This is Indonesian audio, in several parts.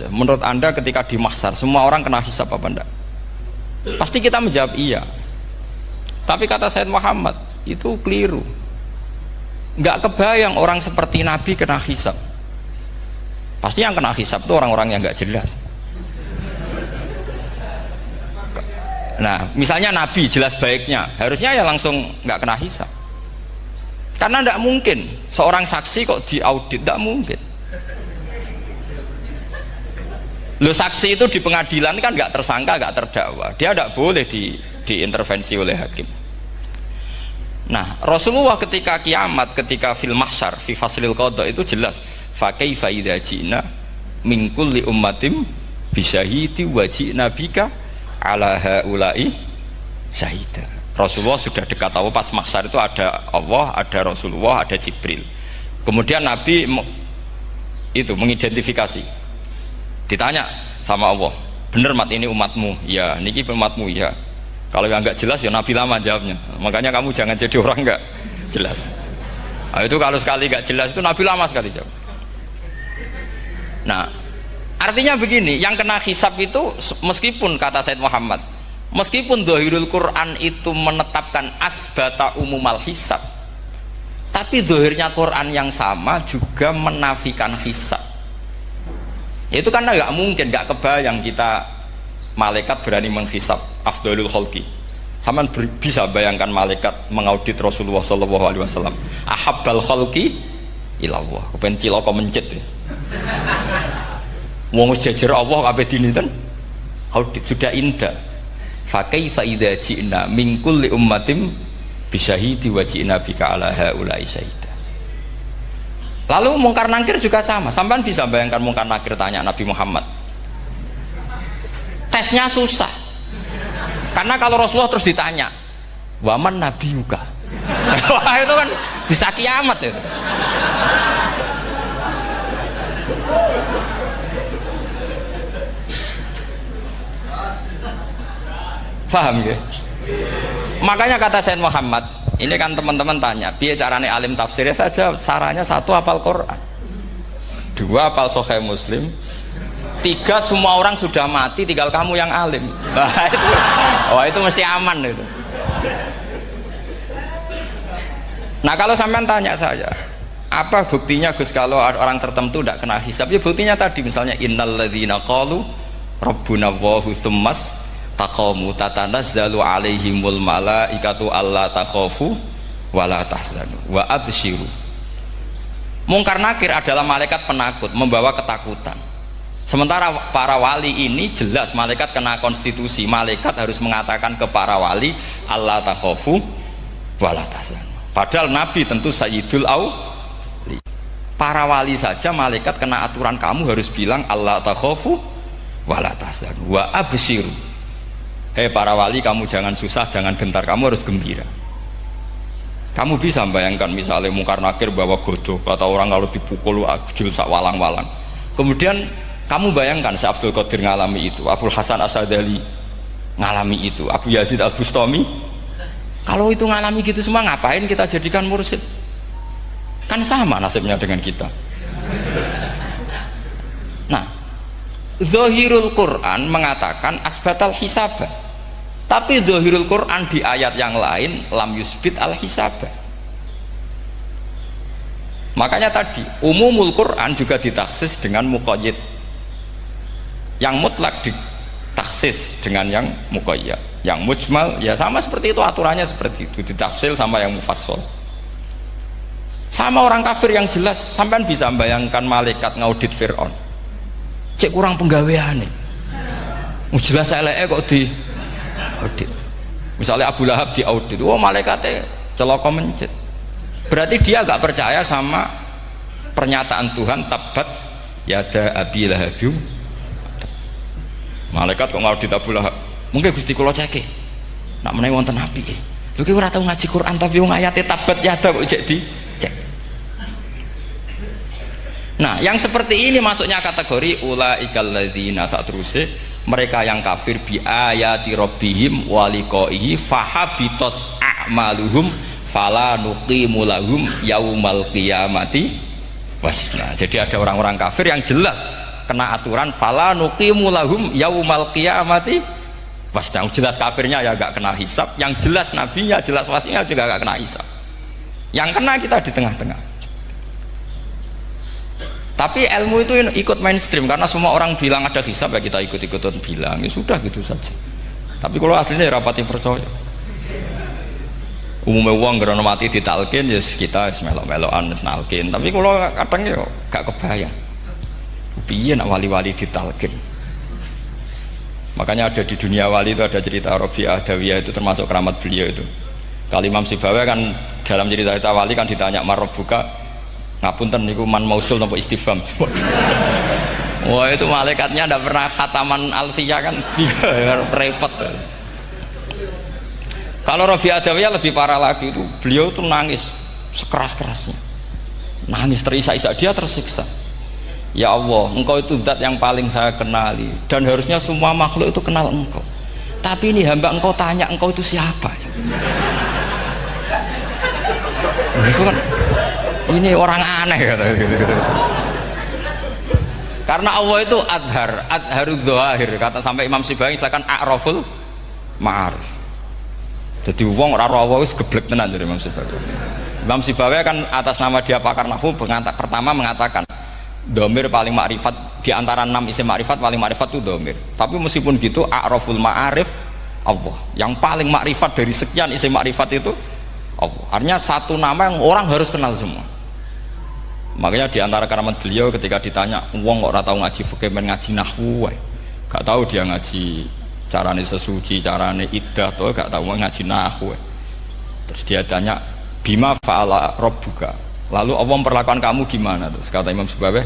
saja. Menurut Anda ketika di mahsyar semua orang kena hisab apa enggak? Pasti kita menjawab iya. Tapi kata Sayyid Muhammad itu keliru. Enggak kebayang orang seperti Nabi kena hisab. Pasti yang kena hisab itu orang-orang yang enggak jelas. Nah, misalnya Nabi jelas baiknya, harusnya ya langsung nggak kena hisab. Karena tidak mungkin seorang saksi kok diaudit, tidak mungkin. Lo saksi itu di pengadilan kan nggak tersangka, nggak terdakwa, dia tidak boleh diintervensi oleh hakim. Nah, Rasulullah ketika kiamat, ketika fil mahsyar, fi faslil qada itu jelas, fa kaifa idza ji'na min kulli ummatin bisyahidi wa ji'na bika ala haula'i syahida. Rasulullah sudah dekat tahu pas mahsyar itu ada Allah, ada Rasulullah, ada Jibril. Kemudian Nabi itu mengidentifikasi. Ditanya sama Allah, bener mat ini umatmu? Ya, niki umatmu ya. Kalau yang enggak jelas ya Nabi lama jawabnya. Makanya kamu jangan jadi orang enggak jelas. Nah, itu kalau sekali enggak jelas itu Nabi lama sekali jawab. Nah, artinya begini, yang kena hisab itu meskipun kata Sayyid Muhammad, meskipun Dhahirul Quran itu menetapkan asbata umumal hisab, tapi zahirnya Quran yang sama juga menafikan hisab. Itu karena nggak mungkin, nggak kebayang kita malaikat berani menghisab afdhalul khalqi. Sama bisa bayangkan malaikat mengaudit Rasulullah SAW, ahabbal khalqi ilallah, kepen cilaka mencet ya. Wong jajar Allah kabeh dinten audit sudah indah. Fa kaifa idza ji'na min kulli ummatin bisyahidi wa ji'na bika ala haula'i syahida. Lalu mungkar nakir juga sama. Sampean bisa bayangkan mungkar nakir tanya Nabi Muhammad. Tesnya susah. Karena kalau Rasulullah terus ditanya, "Waman nabiyuka?" Wah, itu kan bisa kiamat itu. Faham ya? Makanya kata Sayyid Muhammad, ini kan teman-teman tanya, biar caranya alim tafsirnya saja, sarannya satu hafal Quran, dua hafal Sahih Muslim, tiga semua orang sudah mati, tinggal kamu yang alim. Wah itu mesti aman itu. Nah kalau sampean tanya saya, apa buktinya Gus kalau orang tertentu tidak kena hisab? Ya buktinya tadi misalnya innalladzina qalu rabbuna Allahu tsummas taqamu tatanazzalu alaihimul malaikatu alla takhafu wala tahzanu wa absyiru. Mungkar nakir adalah malaikat penakut membawa ketakutan. Sementara para wali ini jelas malaikat kena konstitusi, malaikat harus mengatakan ke para wali alla takhafu wala tahzanu. Padahal Nabi tentu sayyidul auli. Para wali saja malaikat kena aturan, kamu harus bilang alla takhafu wala tahzanu wa absyiru. Hei para wali, kamu jangan susah, jangan gentar, kamu harus gembira. Kamu bisa bayangkan misalnya mungkar nakir bawa godok, kata orang kalau dipukul ajul sak walang-walang. Kemudian kamu bayangkan si Abdul Qadir ngalami itu, Abdul Hasan Asadali ngalami itu, Abu Yazid Al Bustami. Kalau itu ngalami gitu semua, ngapain kita jadikan mursyid? Kan sama nasibnya dengan kita. Nah, Zahirul Quran mengatakan asbatal hisabah. Tapi Zahirul Quran di ayat yang lain lam yusbit al hisabah. Makanya tadi umumul Quran juga ditaksis dengan muqayyid. Yang mutlak ditaksis dengan yang muqayyad. Yang mujmal ya sama seperti itu, aturannya seperti itu, ditafsir sama yang mufassal. Sama orang kafir yang jelas, sampean bisa bayangkan malaikat ngaudit Fir'aun. Cek kurang penggawean nih. Jelas eleke kok di audit. Misalnya Abu Lahab di audit, oh malaikatnya celaka mencet. Berarti dia gak percaya sama pernyataan Tuhan tabat yada abi lahabyu. Malaikat kok ngaudit Abu Lahab. Mungkin Gusti kula ceke. Nak menawi wonten api nggih. Lho ki ora tau ngaji Quran tapi wong ayate tabat yada kok cek di cek. Nah, yang seperti ini masuknya kategori ulaikal ladzina, saterusé mereka yang kafir bi ayati rabbihim wa liqaihi fahabitos a'maluhum fala nuqimu lahum yaumal qiyamati wasna. Jadi ada orang-orang kafir yang jelas kena aturan fala nuqimu lahum yaumal qiyamati pas yang jelas kafirnya ya gak kena hisab, yang jelas nabinya jelas wasinya juga gak kena hisab, yang kena kita di tengah-tengah. Tapi ilmu itu ikut mainstream karena semua orang bilang ada hisab ya kita ikut-ikutan bilang, ya sudah gitu saja. Tapi kalau aslinya rapati percaya. Umumnya uang karena mati ditalkin ya kita melok-melokan nalkin. Tapi kalau kadang ya gak kebayang. Piye nak wali-wali ditalkin. Makanya ada di dunia wali itu ada cerita Rabi'ah Adawiyah itu termasuk keramat beliau itu. Kali Imam Sibawi kan dalam cerita wali kan ditanya marbuka ngapunten niku man mausul napa istifham. Wah itu malaikatnya ndak pernah khataman alfiyah kan repot. Kalau Rabi Adawiyah lebih parah lagi itu beliau tuh nangis sekeras-kerasnya, nangis terisak-isak, dia tersiksa. Ya Allah, engkau itu zat yang paling saya kenali dan harusnya semua makhluk itu kenal engkau. Tapi ini hamba engkau tanya engkau itu siapa? Itu kan ini orang aneh kata gitu. Karena Allah itu adharud dzahir kata sampai Imam Sibawi silakan a'raful ma'arif. Jadi wong ora ora Allah wis geblek tenan dari Imam Sibawi. Imam Sibawi kan atas nama dia pakar nahwu pertama mengatakan dhamir paling makrifat di antara 6 isim makrifat paling makrifat itu dhamir. Tapi meskipun gitu a'raful ma'arif Allah. Yang paling makrifat dari sekian isim makrifat itu Allah. Artinya satu nama yang orang harus kenal semua. Makanya di antara keramat beliau ketika ditanya wong kok ora tau ngaji fikih men ngaji nahwu wae. Gak tahu dia ngaji carane sesuci, carane iddah tuh gak tahu ngaji nahwu. Terus dia tanya bima fa'ala rabbuka. Lalu Allah memperlakukan kamu gimana? Terus kata Imam Sibawi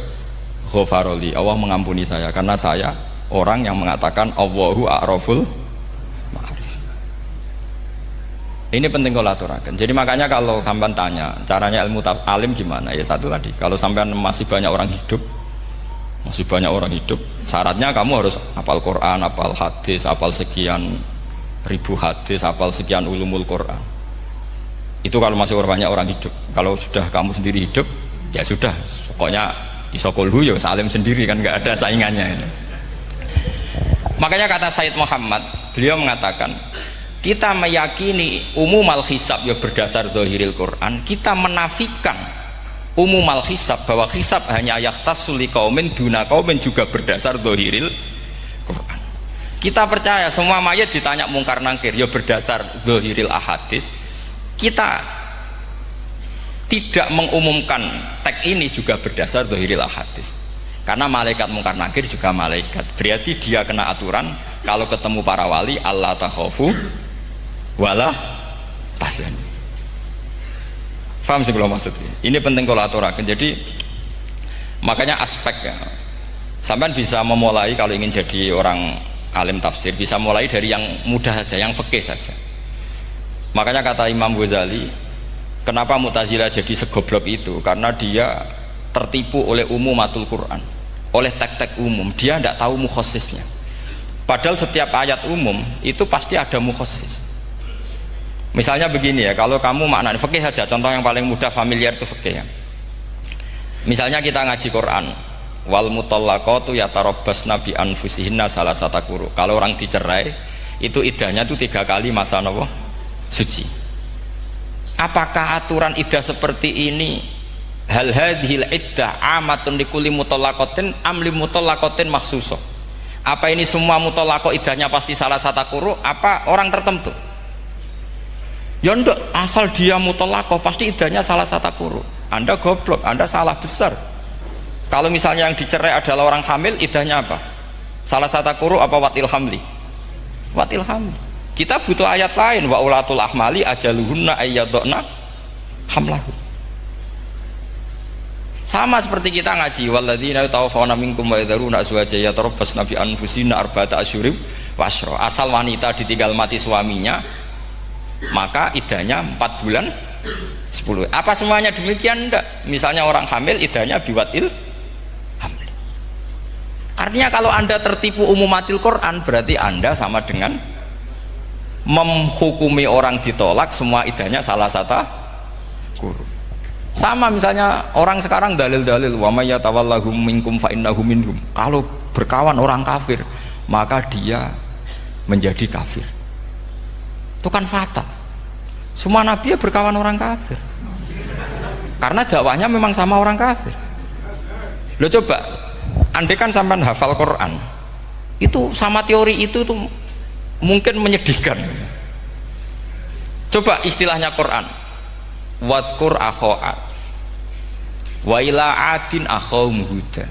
ghafaroli, Allah mengampuni saya karena saya orang yang mengatakan Allahu a'raful ma'arif. Ini penting kalau aturakan. Jadi makanya kalau sampean tanya caranya ilmu alim gimana, ya satu tadi, kalau sampean masih banyak orang hidup, syaratnya kamu harus hafal Quran, hafal hadis, hafal sekian ribu hadis, hafal sekian ulumul Quran. Itu kalau masih banyak orang hidup. Kalau sudah kamu sendiri hidup, ya sudah, pokoknya isokolhu ya salim sendiri kan, nggak ada saingannya ini. Makanya kata Said Muhammad, beliau mengatakan kita meyakini umumal hisab ya berdasar zahiril Quran, kita menafikan umumal hisab bahwa hisab hanya yahtassu liqaumin duna qaumin juga berdasar zahiril Quran. Kita percaya semua mayat ditanya mungkar nangkir ya berdasar zahiril ahadis. Kita tidak mengumumkan teks ini juga berdasar zahiril ahadis. Karena malaikat mungkar nangkir juga malaikat. Berarti dia kena aturan kalau ketemu para wali Allah takhafu wala tahzan. Faham sih kalau maksudnya? Ini penting kalau aturakan. Jadi makanya aspeknya sampean bisa memulai kalau ingin jadi orang alim tafsir bisa mulai dari yang mudah saja, yang fikih saja. Makanya kata Imam Ghazali, kenapa Mu'tazilah jadi segoblok itu? Karena dia tertipu oleh umumatul Quran, oleh teks-teks umum. Dia tidak tahu mukhasisnya. Padahal setiap ayat umum itu pasti ada mukhasis. Misalnya begini ya, kalau kamu maknanya fikih saja, contoh yang paling mudah familiar itu fikih ya. Misalnya kita ngaji Quran, wal mutallaqatu yatarabbasna bi anfusihinna salasata quru. Kalau orang dicerai, itu iddahnya itu 3 kali masa nopo suci. Apakah aturan iddah seperti ini hal hadhil iddah amatun likulli mutallaqatin am li mutallaqatin makhsusah? Apa ini semua mutallaqah iddahnya pasti salasata quru apa orang tertentu? Ya enggak, asal dia mutallaqah pasti iddahnya salasata quru. Anda goblok, Anda salah besar. Kalau misalnya yang dicerai adalah orang hamil, iddahnya apa? Salasata quru apa watil hamli? Watil hamli. Kita butuh ayat lain, wa ulatul ahmali ajaluhunna ayyadna hamlahu. Sama seperti kita ngaji walladzina tawaffawna minkum wa yadharuna azwaja yatarabbasna bi anfusina arba'ata asyhurin wa asyra. Asal wanita ditinggal mati suaminya, maka iddahnya 4 bulan 10. Apa semuanya demikian? Enggak. Misalnya orang hamil iddahnya biwatil hamil. Artinya kalau Anda tertipu umumatil Quran, berarti Anda sama dengan menghukumi orang ditolak semua iddahnya salah satu guru. Sama misalnya orang sekarang dalil-dalil wa may yatawallahum minkum fa innahu minhum. Kalau berkawan orang kafir, maka dia menjadi kafir. Itu kan fatal. Semua nabi ya berkawan orang kafir. Karena dakwahnya memang sama orang kafir. Lo coba, andai kan sampean hafal Quran, itu sama teori itu tuh mungkin menyedihkan. Coba istilahnya Quran, wadhkur akho'at wa ila adin akhawum huda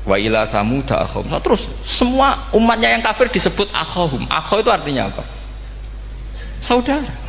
wa ila samuda akhawum. Nah, terus semua umatnya yang kafir disebut akhawum. Akhaw itu artinya apa? Saudara.